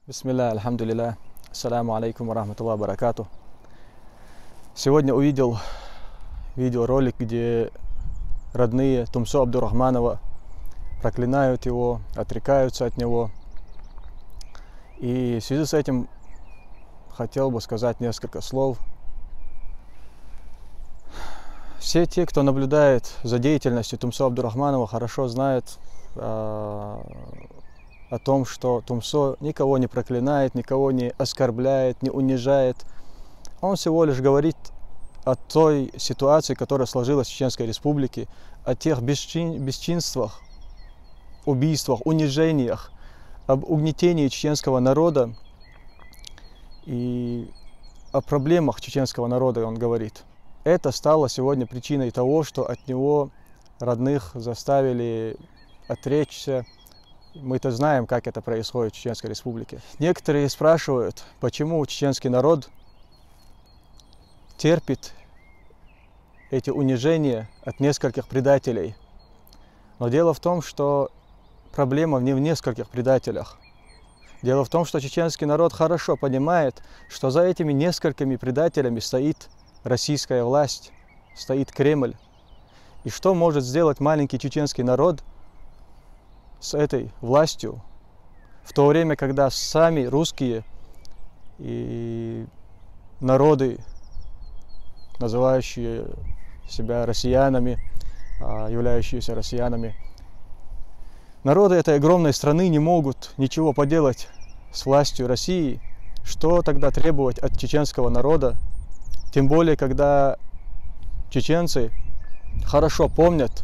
Бисмилля, альхамдулилля, ассаламу алейкум ва рахматуллахи ва баракату. Сегодня увидел видеоролик, где родные Тумсо Абдурахманова проклинают его, отрекаются от него. И в связи с этим хотел бы сказать несколько слов. Все те, кто наблюдает за деятельностью Тумсо Абдурахманова, хорошо знают о том, что Тумсо никого не проклинает, никого не оскорбляет, не унижает. Он всего лишь говорит о той ситуации, которая сложилась в Чеченской Республике, о тех бесчинствах, убийствах, унижениях, об угнетении чеченского народа и о проблемах чеченского народа он говорит. Это стало сегодня причиной того, что от него родных заставили отречься. Мы-то знаем, как это происходит в Чеченской Республике. Некоторые спрашивают, почему чеченский народ терпит эти унижения от нескольких предателей. Но дело в том, что проблема не в нескольких предателях. Дело в том, что чеченский народ хорошо понимает, что за этими несколькими предателями стоит российская власть, стоит Кремль. И что может сделать маленький чеченский народ с этой властью, в то время, когда сами русские и народы, называющие себя россиянами, являющиеся россиянами, народы этой огромной страны не могут ничего поделать с властью России. Что тогда требовать от чеченского народа? Тем более, когда чеченцы хорошо помнят,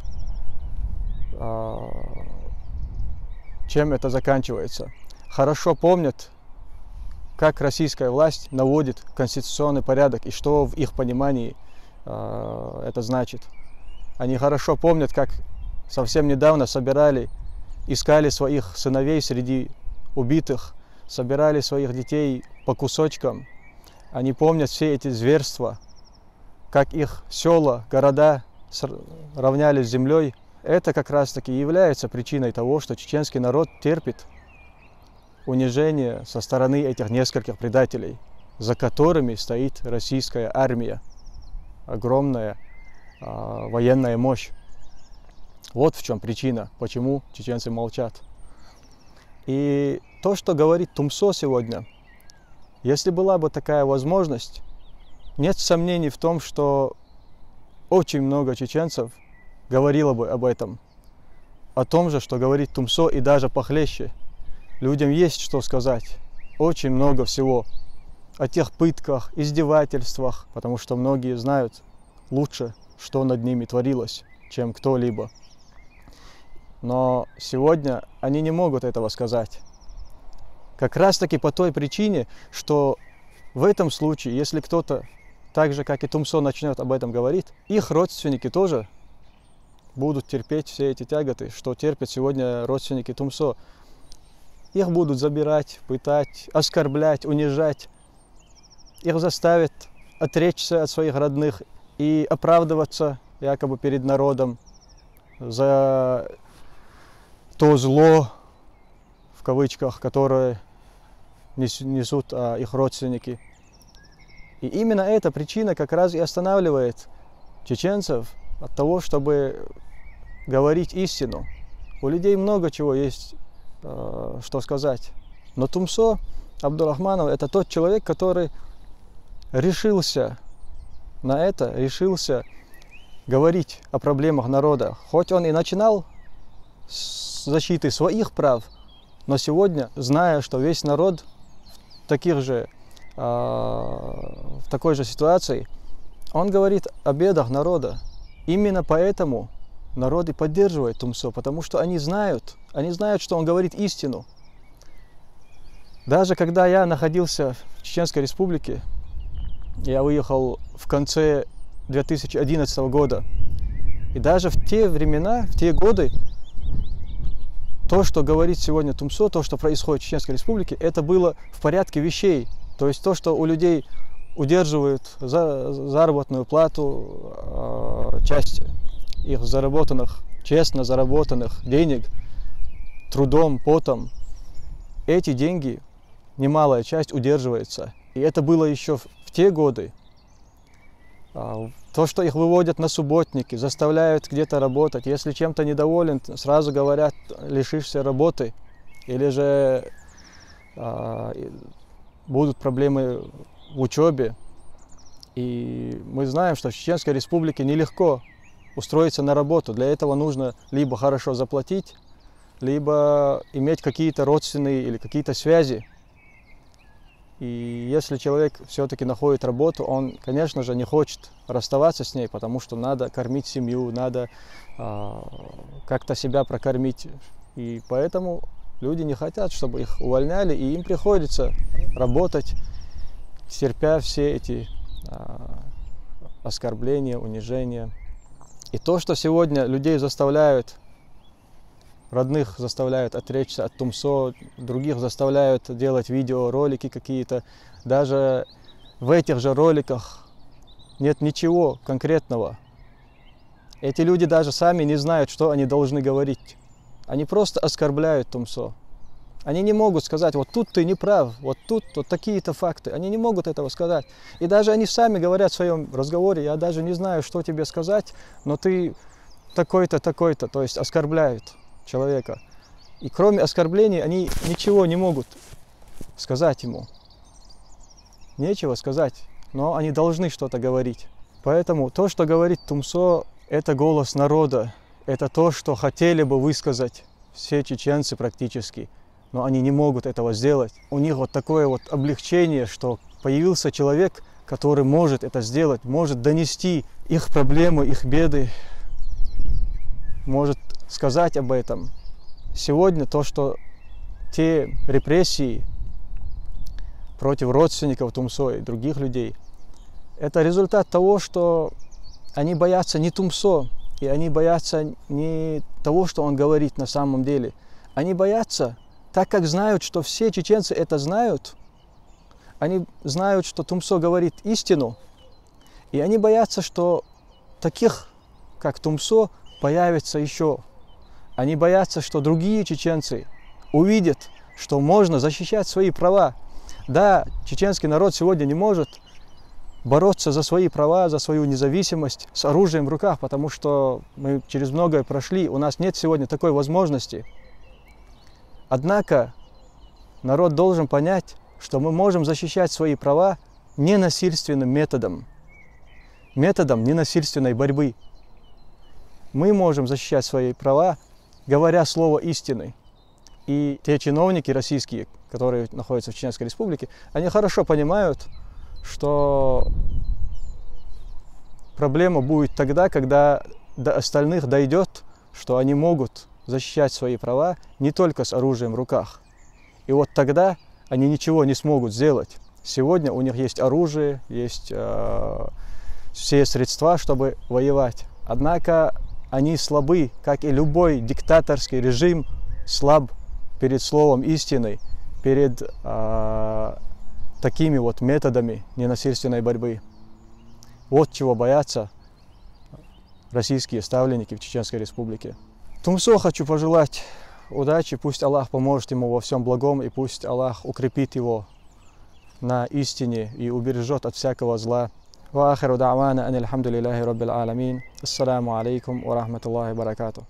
чем это заканчивается. Хорошо помнят, как российская власть наводит конституционный порядок и что в их понимании это значит. Они хорошо помнят, как совсем недавно искали своих сыновей среди убитых, собирали своих детей по кусочкам. Они помнят все эти зверства, как их села, города равнялись с землей. Это как раз-таки является причиной того, что чеченский народ терпит унижение со стороны этих нескольких предателей, за которыми стоит российская армия, огромная военная мощь. Вот в чем причина, почему чеченцы молчат. И то, что говорит Тумсо сегодня, если была бы такая возможность, нет сомнений в том, что очень много чеченцев говорила бы об этом, о том же, что говорит Тумсо, и даже похлеще. Людям есть что сказать, очень много всего, о тех пытках, издевательствах, потому что многие знают лучше, что над ними творилось, чем кто-либо. Но сегодня они не могут этого сказать. Как раз таки по той причине, что в этом случае, если кто-то, так же как и Тумсо, начнет об этом говорить, их родственники тоже будут терпеть все эти тяготы, что терпят сегодня родственники Тумсо. Их будут забирать, пытать, оскорблять, унижать. Их заставят отречься от своих родных и оправдываться якобы перед народом за то зло, в кавычках, которое несут их родственники. И именно эта причина как раз и останавливает чеченцев от того, чтобы говорить истину. У людей много чего есть, что сказать. Но Тумсо Абдурахманов — это тот человек, который решился на это, решился говорить о проблемах народа. Хоть он и начинал с защиты своих прав, но сегодня, зная, что весь народ в такой же ситуации, он говорит о бедах народа. Именно поэтому народ и поддерживает Тумсо, потому что они знают, что он говорит истину. Даже когда я находился в Чеченской Республике, я выехал в конце 2011 года, и даже в те времена, в те годы, то, что говорит сегодня Тумсо, то, что происходит в Чеченской Республике, это было в порядке вещей. То есть то, что у людей удерживают заработную плату, часть их заработанных, честно заработанных денег, трудом, потом, эти деньги немалая часть удерживается. И это было еще в те годы. То, что их выводят на субботники, заставляют где-то работать. Если чем-то недоволен, сразу говорят, лишишься работы. Или же будут проблемы в учебе. И мы знаем, что в Чеченской Республике нелегко устроиться на работу. Для этого нужно либо хорошо заплатить, либо иметь какие-то родственные или какие-то связи. И если человек все-таки находит работу, он, конечно же, не хочет расставаться с ней, потому что надо кормить семью, надо как-то себя прокормить. И поэтому люди не хотят, чтобы их увольняли, и им приходится работать, терпя все эти оскорбления, унижения. И то, что сегодня людей заставляют, родных заставляют отречься от Тумсо, других заставляют делать видеоролики какие-то. Даже в этих же роликах нет ничего конкретного. Эти люди даже сами не знают, что они должны говорить. Они просто оскорбляют Тумсо. Они не могут сказать, вот тут ты не прав, вот тут вот такие-то факты. Они не могут этого сказать. И даже они сами говорят в своем разговоре, я даже не знаю, что тебе сказать, но ты такой-то, такой-то, то есть оскорбляют человека. И кроме оскорблений они ничего не могут сказать ему. Нечего сказать, но они должны что-то говорить. Поэтому то, что говорит Тумсо, это голос народа. Это то, что хотели бы высказать все чеченцы практически. Но они не могут этого сделать. У них вот такое вот облегчение, что появился человек, который может это сделать, может донести их проблемы, их беды, может сказать об этом. Сегодня то, что те репрессии против родственников Тумсо и других людей, это результат того, что они боятся не Тумсо, и они боятся не того, что он говорит на самом деле. Они боятся, так как знают, что все чеченцы это знают, они знают, что Тумсо говорит истину, и они боятся, что таких, как Тумсо, появится еще. Они боятся, что другие чеченцы увидят, что можно защищать свои права. Да, чеченский народ сегодня не может бороться за свои права, за свою независимость с оружием в руках, потому что мы через многое прошли, у нас нет сегодня такой возможности. Однако народ должен понять, что мы можем защищать свои права ненасильственным методом, методом ненасильственной борьбы. Мы можем защищать свои права, говоря слово истины. И те чиновники российские, которые находятся в Чеченской Республике, они хорошо понимают, что проблема будет тогда, когда до остальных дойдет, что они могут защищать свои права не только с оружием в руках. И вот тогда они ничего не смогут сделать. Сегодня у них есть оружие, есть все средства, чтобы воевать. Однако они слабы, как и любой диктаторский режим слаб перед словом истины, перед такими вот методами ненасильственной борьбы. Вот чего боятся российские ставленники в Чеченской Республике. Тумсо хочу пожелать удачи, пусть Аллах поможет ему во всем благом, и пусть Аллах укрепит его на истине и убережет от всякого зла. Ва ахиру да'вана ани алхамдулиллахи раббил аламин. Ассаламу алейкум ва рахматуллахи ва баракатух.